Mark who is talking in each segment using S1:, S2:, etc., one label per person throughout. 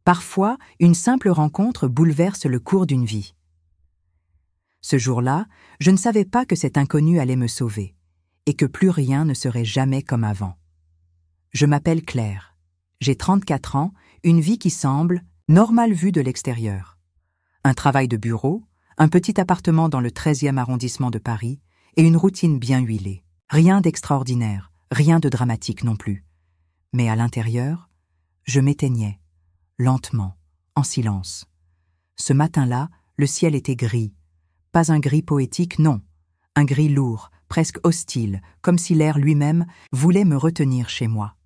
S1: Parfois, une simple rencontre bouleverse le cours d'une vie. Ce jour-là, je ne savais pas que cet inconnu allait me sauver, et que plus rien ne serait jamais comme avant. Je m'appelle Claire. J'ai 34 ans, une vie qui semble normale vue de l'extérieur. Un travail de bureau, un petit appartement dans le 13e arrondissement de Paris et une routine bien huilée. Rien d'extraordinaire, rien de dramatique non plus. Mais à l'intérieur, je m'éteignais, lentement, en silence. Ce matin-là, le ciel était gris. Pas un gris poétique, non. Un gris lourd, presque hostile, comme si l'air lui-même voulait me retenir chez moi.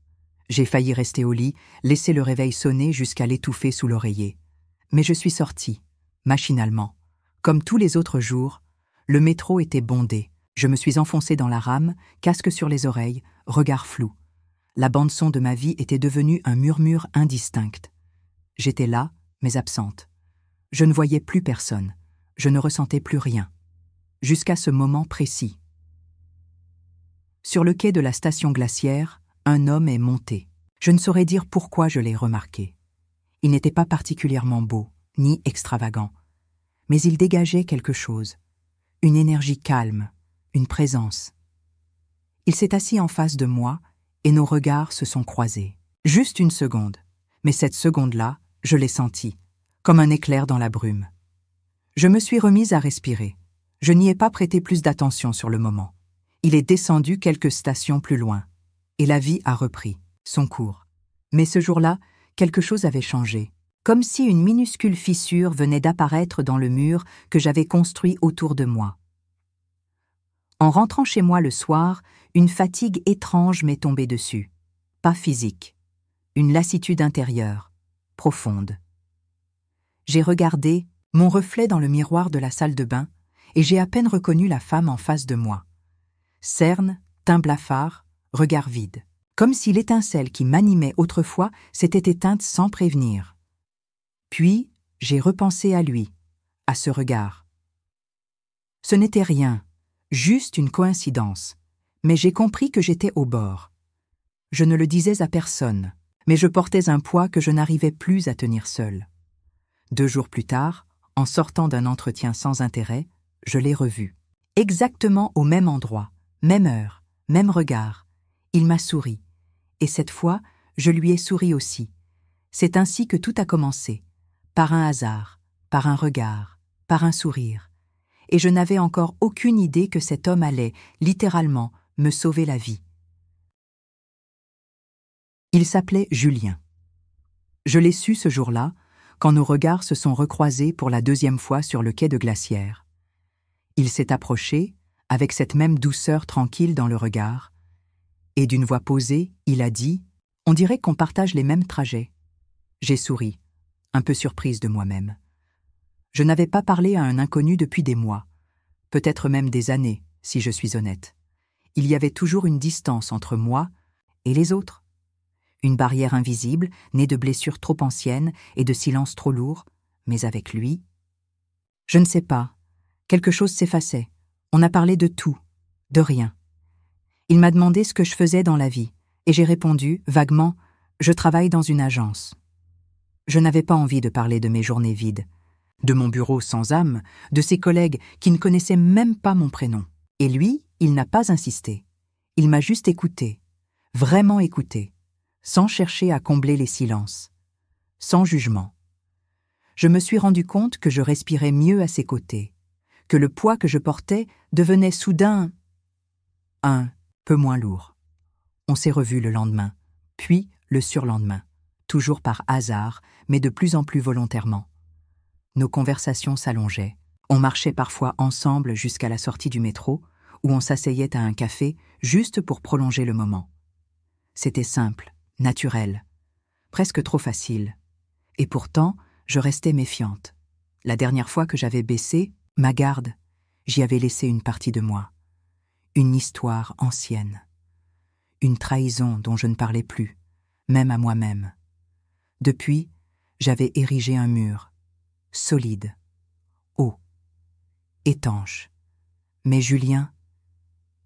S1: J'ai failli rester au lit, laisser le réveil sonner jusqu'à l'étouffer sous l'oreiller. Mais je suis sortie, machinalement. Comme tous les autres jours, le métro était bondé. Je me suis enfoncée dans la rame, casque sur les oreilles, regard flou. La bande-son de ma vie était devenue un murmure indistinct. J'étais là, mais absente. Je ne voyais plus personne. Je ne ressentais plus rien. Jusqu'à ce moment précis. Sur le quai de la station glaciaire, un homme est monté. Je ne saurais dire pourquoi je l'ai remarqué. Il n'était pas particulièrement beau, ni extravagant. Mais il dégageait quelque chose. Une énergie calme, une présence. Il s'est assis en face de moi et nos regards se sont croisés. Juste une seconde. Mais cette seconde-là, je l'ai sentie, comme un éclair dans la brume. Je me suis remise à respirer. Je n'y ai pas prêté plus d'attention sur le moment. Il est descendu quelques stations plus loin. Et la vie a repris son cours. Mais ce jour-là, quelque chose avait changé. Comme si une minuscule fissure venait d'apparaître dans le mur que j'avais construit autour de moi. En rentrant chez moi le soir, une fatigue étrange m'est tombée dessus. Pas physique. Une lassitude intérieure, profonde. J'ai regardé mon reflet dans le miroir de la salle de bain et j'ai à peine reconnu la femme en face de moi. Cerne, teint blafard, regard vide. Comme si l'étincelle qui m'animait autrefois s'était éteinte sans prévenir. Puis, j'ai repensé à lui, à ce regard. Ce n'était rien, juste une coïncidence, mais j'ai compris que j'étais au bord. Je ne le disais à personne, mais je portais un poids que je n'arrivais plus à tenir seul. 2 jours plus tard, en sortant d'un entretien sans intérêt, je l'ai revu. Exactement au même endroit, même heure, même regard. Il m'a souri, et cette fois, je lui ai souri aussi. C'est ainsi que tout a commencé, par un hasard, par un regard, par un sourire. Et je n'avais encore aucune idée que cet homme allait, littéralement, me sauver la vie. Il s'appelait Julien. Je l'ai su ce jour-là, quand nos regards se sont recroisés pour la 2e fois sur le quai de Glacière. Il s'est approché, avec cette même douceur tranquille dans le regard, et d'une voix posée, il a dit « On dirait qu'on partage les mêmes trajets ». J'ai souri, un peu surprise de moi-même. Je n'avais pas parlé à un inconnu depuis des mois, peut-être même des années, si je suis honnête. Il y avait toujours une distance entre moi et les autres. Une barrière invisible, née de blessures trop anciennes et de silences trop lourds, mais avec lui... Je ne sais pas, quelque chose s'effaçait. On a parlé de tout, de rien. Il m'a demandé ce que je faisais dans la vie, et j'ai répondu, vaguement, « Je travaille dans une agence ». Je n'avais pas envie de parler de mes journées vides, de mon bureau sans âme, de ses collègues qui ne connaissaient même pas mon prénom. Et lui, il n'a pas insisté. Il m'a juste écouté, vraiment écouté, sans chercher à combler les silences, sans jugement. Je me suis rendu compte que je respirais mieux à ses côtés, que le poids que je portais devenait soudain un peu moins lourd. On s'est revus le lendemain, puis le surlendemain, toujours par hasard, mais de plus en plus volontairement. Nos conversations s'allongeaient. On marchait parfois ensemble jusqu'à la sortie du métro, où on s'asseyait à un café juste pour prolonger le moment. C'était simple, naturel, presque trop facile. Et pourtant, je restais méfiante. La dernière fois que j'avais baissé ma garde, j'y avais laissé une partie de moi. Une histoire ancienne. Une trahison dont je ne parlais plus, même à moi-même. Depuis, j'avais érigé un mur, solide, haut, étanche. Mais Julien,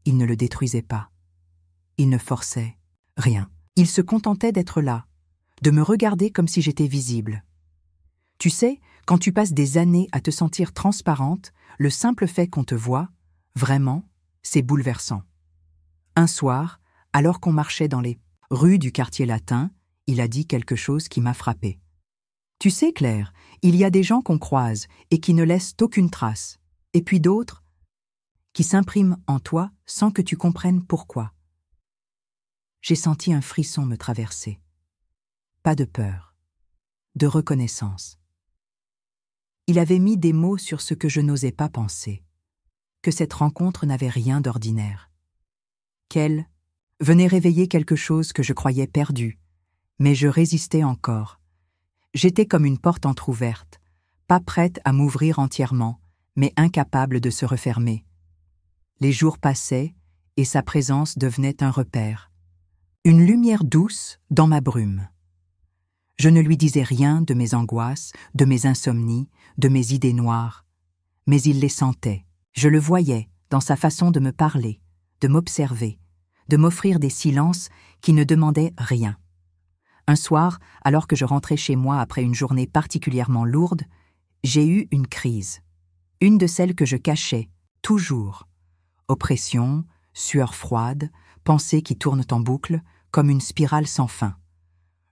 S1: il ne le détruisait pas. Il ne forçait rien. Il se contentait d'être là, de me regarder comme si j'étais visible. Tu sais, quand tu passes des années à te sentir transparente, le simple fait qu'on te voit, vraiment, c'est bouleversant. Un soir, alors qu'on marchait dans les rues du quartier latin, il a dit quelque chose qui m'a frappée. Tu sais, Claire, il y a des gens qu'on croise et qui ne laissent aucune trace, et puis d'autres qui s'impriment en toi sans que tu comprennes pourquoi. J'ai senti un frisson me traverser. Pas de peur, de reconnaissance. Il avait mis des mots sur ce que je n'osais pas penser, que cette rencontre n'avait rien d'ordinaire. Qu'elle venait réveiller quelque chose que je croyais perdu, mais je résistais encore. J'étais comme une porte entr'ouverte, pas prête à m'ouvrir entièrement, mais incapable de se refermer. Les jours passaient et sa présence devenait un repère. Une lumière douce dans ma brume. Je ne lui disais rien de mes angoisses, de mes insomnies, de mes idées noires. Mais il les sentait. Je le voyais dans sa façon de me parler, de m'observer, de m'offrir des silences qui ne demandaient rien. Un soir, alors que je rentrais chez moi après une journée particulièrement lourde, j'ai eu une crise. Une de celles que je cachais, toujours. Oppression, sueur froide, pensées qui tournent en boucle, comme une spirale sans fin.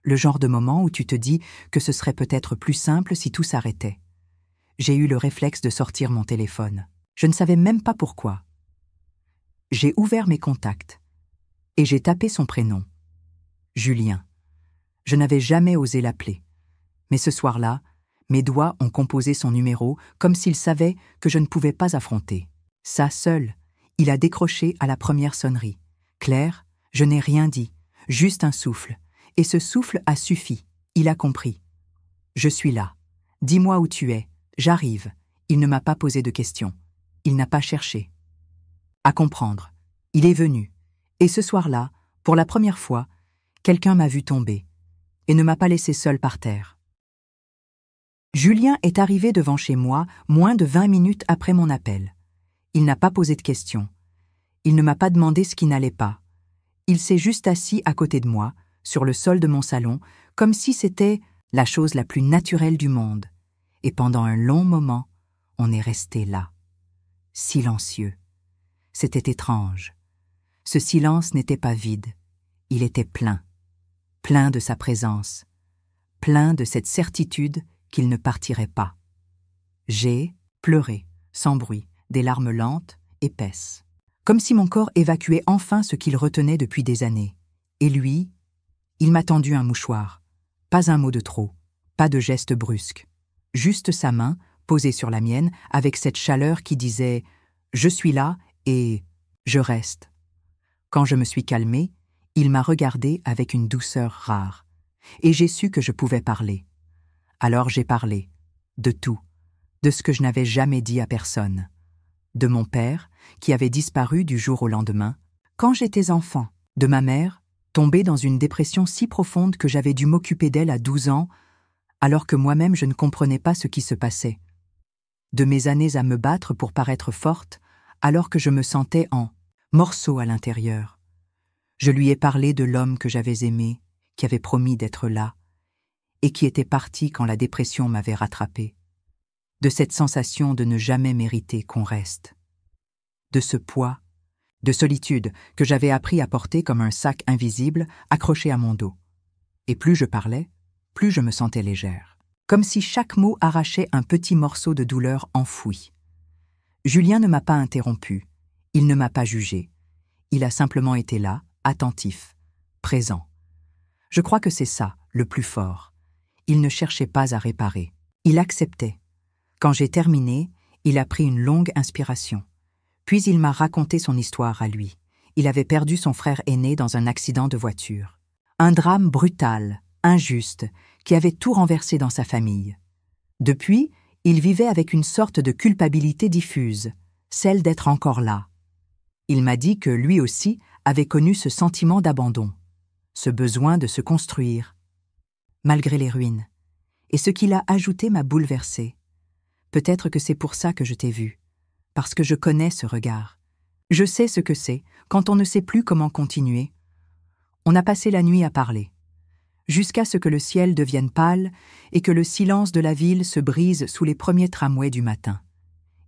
S1: Le genre de moment où tu te dis que ce serait peut-être plus simple si tout s'arrêtait. J'ai eu le réflexe de sortir mon téléphone. Je ne savais même pas pourquoi. J'ai ouvert mes contacts et j'ai tapé son prénom. Julien. Je n'avais jamais osé l'appeler. Mais ce soir-là, mes doigts ont composé son numéro comme s'il savait que je ne pouvais pas affronter. Ça seul, il a décroché à la première sonnerie. Claire, je n'ai rien dit, juste un souffle. Et ce souffle a suffi. Il a compris. Je suis là. Dis-moi où tu es. J'arrive. Il ne m'a pas posé de questions. Il n'a pas cherché à comprendre. Il est venu. Et ce soir-là, pour la première fois, quelqu'un m'a vu tomber et ne m'a pas laissé seul par terre. Julien est arrivé devant chez moi moins de 20 minutes après mon appel. Il n'a pas posé de questions. Il ne m'a pas demandé ce qui n'allait pas. Il s'est juste assis à côté de moi, sur le sol de mon salon, comme si c'était la chose la plus naturelle du monde. Et pendant un long moment, on est resté là, silencieux. C'était étrange. Ce silence n'était pas vide, il était plein, plein de sa présence, plein de cette certitude qu'il ne partirait pas. J'ai pleuré, sans bruit, des larmes lentes, épaisses, comme si mon corps évacuait enfin ce qu'il retenait depuis des années. Et lui, il m'a tendu un mouchoir. Pas un mot de trop, pas de geste brusque. Juste sa main, posée sur la mienne, avec cette chaleur qui disait « Je suis là et je reste ». Quand je me suis calmée, il m'a regardée avec une douceur rare. Et j'ai su que je pouvais parler. Alors j'ai parlé. De tout. De ce que je n'avais jamais dit à personne. De mon père, qui avait disparu du jour au lendemain, quand j'étais enfant. De ma mère, tombée dans une dépression si profonde que j'avais dû m'occuper d'elle à 12 ans, alors que moi-même je ne comprenais pas ce qui se passait. De mes années à me battre pour paraître forte, alors que je me sentais en morceaux à l'intérieur. Je lui ai parlé de l'homme que j'avais aimé, qui avait promis d'être là, et qui était parti quand la dépression m'avait rattrapé. De cette sensation de ne jamais mériter qu'on reste. De ce poids, de solitude que j'avais appris à porter comme un sac invisible accroché à mon dos. Et plus je parlais, plus je me sentais légère. Comme si chaque mot arrachait un petit morceau de douleur enfoui. Julien ne m'a pas interrompu. Il ne m'a pas jugé. Il a simplement été là, attentif, présent. Je crois que c'est ça, le plus fort. Il ne cherchait pas à réparer. Il acceptait. Quand j'ai terminé, il a pris une longue inspiration. Puis il m'a raconté son histoire à lui. Il avait perdu son frère aîné dans un accident de voiture. Un drame brutal, injuste, qui avait tout renversé dans sa famille. Depuis, il vivait avec une sorte de culpabilité diffuse, celle d'être encore là. Il m'a dit que lui aussi avait connu ce sentiment d'abandon, ce besoin de se construire, malgré les ruines. Et ce qu'il a ajouté m'a bouleversée. Peut-être que c'est pour ça que je t'ai vu, parce que je connais ce regard. Je sais ce que c'est, quand on ne sait plus comment continuer. On a passé la nuit à parler. jusqu'à ce que le ciel devienne pâle et que le silence de la ville se brise sous les premiers tramways du matin.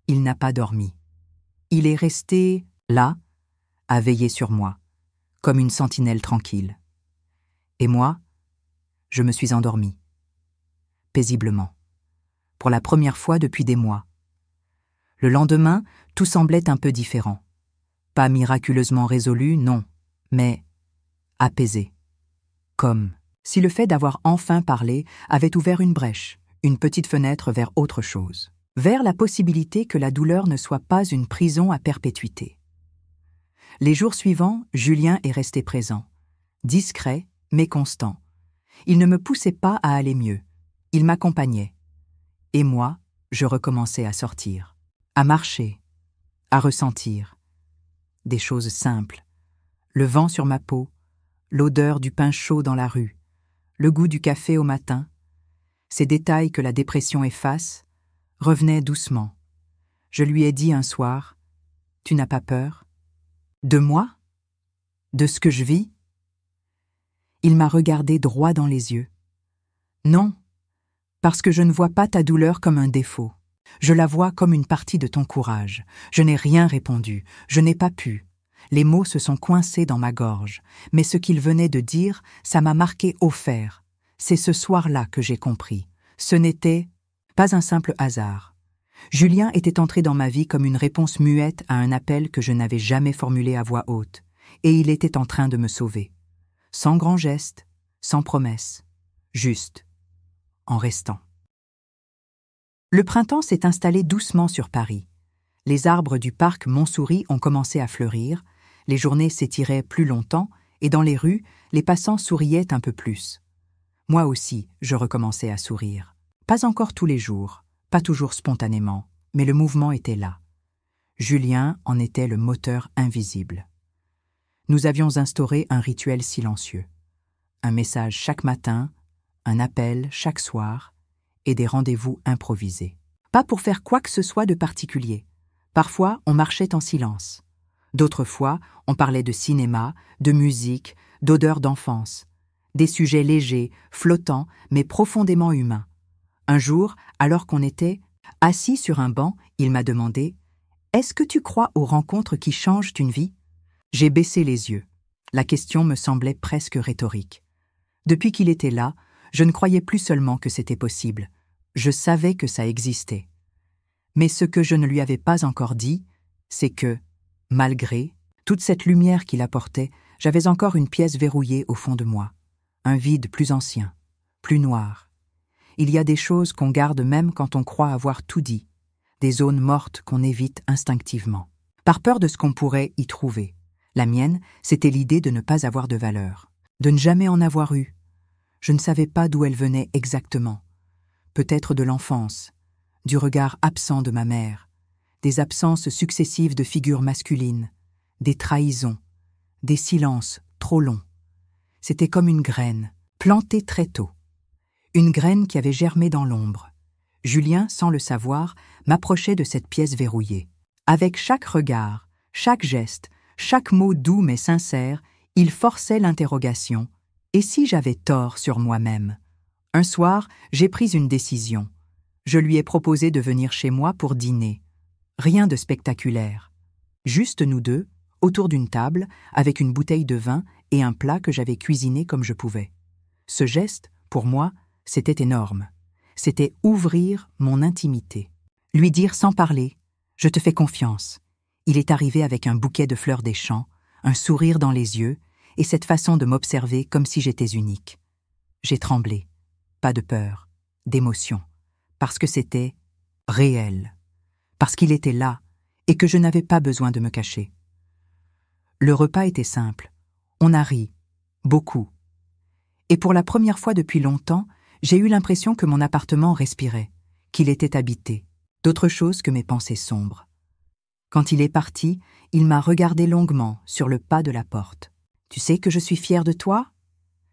S1: Il n'a pas dormi. Il est resté là, à veiller sur moi, comme une sentinelle tranquille. Et moi, je me suis endormie. Paisiblement. Pour la première fois depuis des mois. Le lendemain, tout semblait un peu différent. Pas miraculeusement résolu, non, mais apaisé. Comme si le fait d'avoir enfin parlé avait ouvert une brèche, une petite fenêtre vers autre chose. Vers la possibilité que la douleur ne soit pas une prison à perpétuité. Les jours suivants, Julien est resté présent, discret mais constant. Il ne me poussait pas à aller mieux, il m'accompagnait. Et moi, je recommençais à sortir, à marcher, à ressentir. Des choses simples, le vent sur ma peau, l'odeur du pain chaud dans la rue, le goût du café au matin, ces détails que la dépression efface, revenait doucement. Je lui ai dit un soir, « Tu n'as pas peur ? De moi ? De ce que je vis ?» Il m'a regardé droit dans les yeux. « Non, parce que je ne vois pas ta douleur comme un défaut. Je la vois comme une partie de ton courage. Je n'ai rien répondu, je n'ai pas pu. Les mots se sont coincés dans ma gorge, mais ce qu'il venait de dire, ça m'a marqué au fer. C'est ce soir-là que j'ai compris. Ce n'était pas un simple hasard. Julien était entré dans ma vie comme une réponse muette à un appel que je n'avais jamais formulé à voix haute, et il était en train de me sauver. Sans grand geste, sans promesse, juste, en restant. Le printemps s'est installé doucement sur Paris. Les arbres du parc Montsouris ont commencé à fleurir, les journées s'étiraient plus longtemps, et dans les rues, les passants souriaient un peu plus. Moi aussi, je recommençais à sourire. Pas encore tous les jours, pas toujours spontanément, mais le mouvement était là. Julien en était le moteur invisible. Nous avions instauré un rituel silencieux. Un message chaque matin, un appel chaque soir, et des rendez-vous improvisés. Pas pour faire quoi que ce soit de particulier. Parfois, on marchait en silence. D'autres fois, on parlait de cinéma, de musique, d'odeurs d'enfance. Des sujets légers, flottants, mais profondément humains. Un jour, alors qu'on était assis sur un banc, il m'a demandé « Est-ce que tu crois aux rencontres qui changent une vie ?» J'ai baissé les yeux. La question me semblait presque rhétorique. Depuis qu'il était là, je ne croyais plus seulement que c'était possible. Je savais que ça existait. Mais ce que je ne lui avais pas encore dit, c'est que, malgré toute cette lumière qu'il apportait, j'avais encore une pièce verrouillée au fond de moi. Un vide plus ancien, plus noir. Il y a des choses qu'on garde même quand on croit avoir tout dit, des zones mortes qu'on évite instinctivement, par peur de ce qu'on pourrait y trouver. La mienne, c'était l'idée de ne pas avoir de valeur, de ne jamais en avoir eu. Je ne savais pas d'où elle venait exactement. Peut-être de l'enfance, du regard absent de ma mère, des absences successives de figures masculines, des trahisons, des silences trop longs. C'était comme une graine, plantée très tôt. Une graine qui avait germé dans l'ombre. Julien, sans le savoir, m'approchait de cette pièce verrouillée. Avec chaque regard, chaque geste, chaque mot doux mais sincère, il forçait l'interrogation. Et si j'avais tort sur moi-même ? Un soir, j'ai pris une décision. Je lui ai proposé de venir chez moi pour dîner. Rien de spectaculaire. Juste nous deux, autour d'une table, avec une bouteille de vin et un plat que j'avais cuisiné comme je pouvais. Ce geste, pour moi, c'était énorme. C'était ouvrir mon intimité. Lui dire sans parler « Je te fais confiance ». Il est arrivé avec un bouquet de fleurs des champs, un sourire dans les yeux, et cette façon de m'observer comme si j'étais unique. J'ai tremblé, pas de peur, d'émotion, parce que c'était réel, parce qu'il était là et que je n'avais pas besoin de me cacher. Le repas était simple, on a ri, beaucoup. Et pour la première fois depuis longtemps, j'ai eu l'impression que mon appartement respirait, qu'il était habité, d'autre chose que mes pensées sombres. Quand il est parti, il m'a regardé longuement sur le pas de la porte. « Tu sais que je suis fière de toi ?» ?»«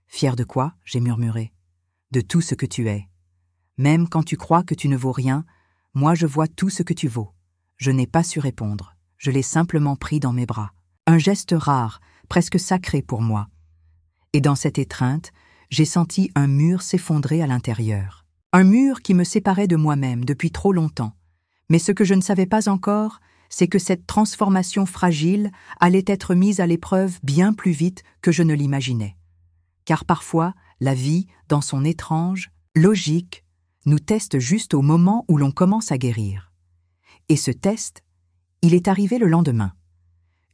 S1: Fière de quoi ?» j'ai murmuré. « De tout ce que tu es. Même quand tu crois que tu ne vaux rien, moi je vois tout ce que tu vaux. » Je n'ai pas su répondre. Je l'ai simplement pris dans mes bras. Un geste rare, presque sacré pour moi. Et dans cette étreinte, j'ai senti un mur s'effondrer à l'intérieur. Un mur qui me séparait de moi-même depuis trop longtemps. Mais ce que je ne savais pas encore, c'est que cette transformation fragile allait être mise à l'épreuve bien plus vite que je ne l'imaginais. Car parfois, la vie, dans son étrange logique, nous teste juste au moment où l'on commence à guérir. Et ce test, il est arrivé le lendemain.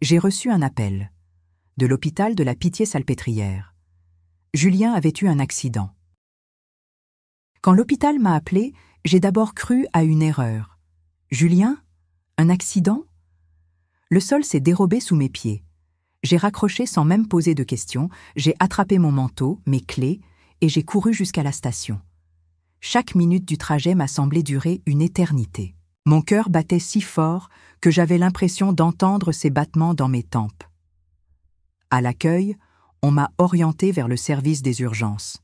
S1: J'ai reçu un appel de l'hôpital de la Pitié-Salpêtrière. Julien avait eu un accident. Quand l'hôpital m'a appelé, j'ai d'abord cru à une erreur. Julien? Un accident? Le sol s'est dérobé sous mes pieds. J'ai raccroché sans même poser de questions, j'ai attrapé mon manteau, mes clés, et j'ai couru jusqu'à la station. Chaque minute du trajet m'a semblé durer une éternité. Mon cœur battait si fort que j'avais l'impression d'entendre ses battements dans mes tempes. À l'accueil, on m'a orienté vers le service des urgences.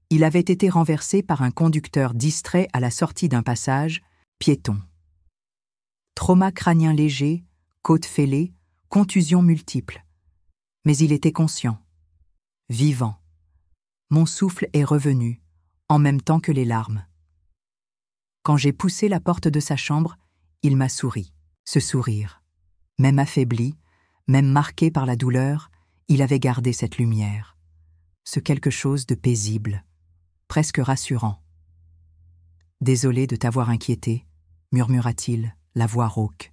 S1: Il avait été renversé par un conducteur distrait à la sortie d'un passage, piéton. Trauma crânien léger, côte fêlée, contusions multiples. Mais il était conscient, vivant. Mon souffle est revenu, en même temps que les larmes. Quand j'ai poussé la porte de sa chambre, il m'a souri. Ce sourire, même affaibli, même marqué par la douleur, il avait gardé cette lumière. Ce quelque chose de paisible, presque rassurant. « Désolé de t'avoir inquiété », murmura-t-il, la voix rauque.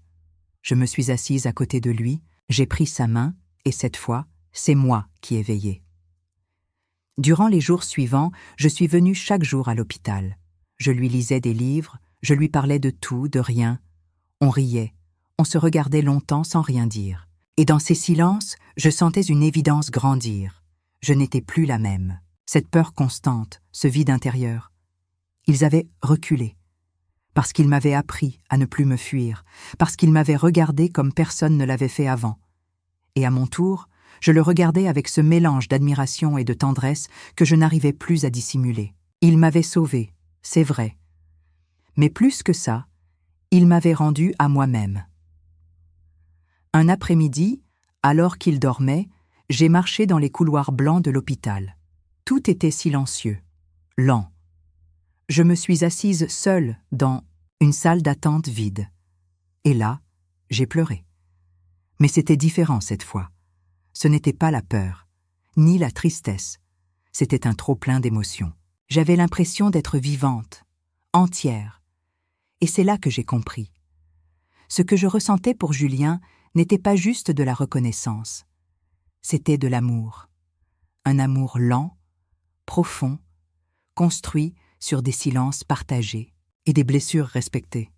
S1: Je me suis assise à côté de lui, j'ai pris sa main, et cette fois, c'est moi qui ai veillé. Durant les jours suivants, je suis venue chaque jour à l'hôpital. Je lui lisais des livres, je lui parlais de tout, de rien. On riait, on se regardait longtemps sans rien dire. Et dans ces silences, je sentais une évidence grandir. Je n'étais plus la même. Cette peur constante, ce vide intérieur. Ils avaient reculé. Parce qu'ils m'avaient appris à ne plus me fuir, parce qu'ils m'avaient regardé comme personne ne l'avait fait avant. Et à mon tour, je le regardais avec ce mélange d'admiration et de tendresse que je n'arrivais plus à dissimuler. Il m'avait sauvé, c'est vrai. Mais plus que ça, il m'avait rendu à moi-même. Un après-midi, alors qu'il dormait, j'ai marché dans les couloirs blancs de l'hôpital. Tout était silencieux, lent. Je me suis assise seule dans une salle d'attente vide. Et là, j'ai pleuré. Mais c'était différent cette fois. Ce n'était pas la peur, ni la tristesse. C'était un trop-plein d'émotions. J'avais l'impression d'être vivante, entière. Et c'est là que j'ai compris. Ce que je ressentais pour Julien n'était pas juste de la reconnaissance. C'était de l'amour. Un amour lent, profond, construit sur des silences partagés et des blessures respectées.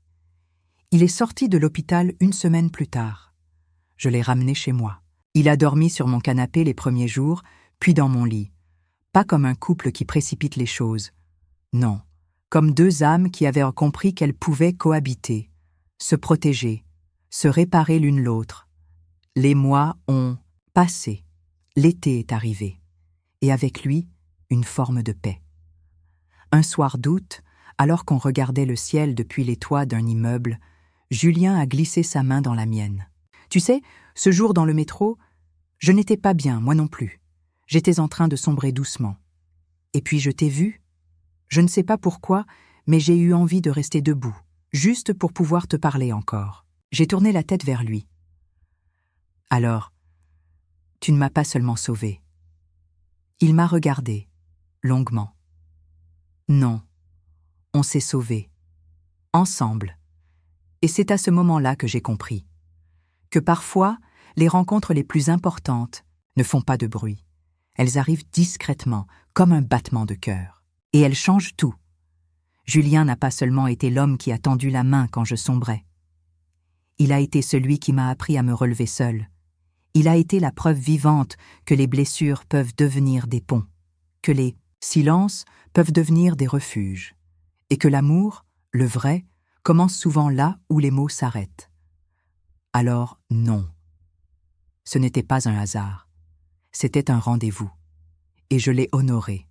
S1: Il est sorti de l'hôpital une semaine plus tard. Je l'ai ramené chez moi. Il a dormi sur mon canapé les premiers jours, puis dans mon lit. Pas comme un couple qui précipite les choses. Non, comme deux âmes qui avaient compris qu'elles pouvaient cohabiter, se protéger, se réparer l'une l'autre. Les mois ont passé. L'été est arrivé. Et avec lui, une forme de paix. Un soir d'août, alors qu'on regardait le ciel depuis les toits d'un immeuble, Julien a glissé sa main dans la mienne. Tu sais, ce jour dans le métro, je n'étais pas bien, moi non plus. J'étais en train de sombrer doucement. Et puis je t'ai vu. Je ne sais pas pourquoi, mais j'ai eu envie de rester debout, juste pour pouvoir te parler encore. J'ai tourné la tête vers lui. Alors, tu ne m'as pas seulement sauvée. Il m'a regardé, longuement. Non, on s'est sauvés, ensemble. Et c'est à ce moment-là que j'ai compris que parfois, les rencontres les plus importantes ne font pas de bruit. Elles arrivent discrètement, comme un battement de cœur. Et elles changent tout. Julien n'a pas seulement été l'homme qui a tendu la main quand je sombrais. Il a été celui qui m'a appris à me relever seul. Il a été la preuve vivante que les blessures peuvent devenir des ponts, que les silences peuvent devenir des refuges, et que l'amour, le vrai, commence souvent là où les mots s'arrêtent. Alors non. Ce n'était pas un hasard. C'était un rendez-vous. Et je l'ai honoré.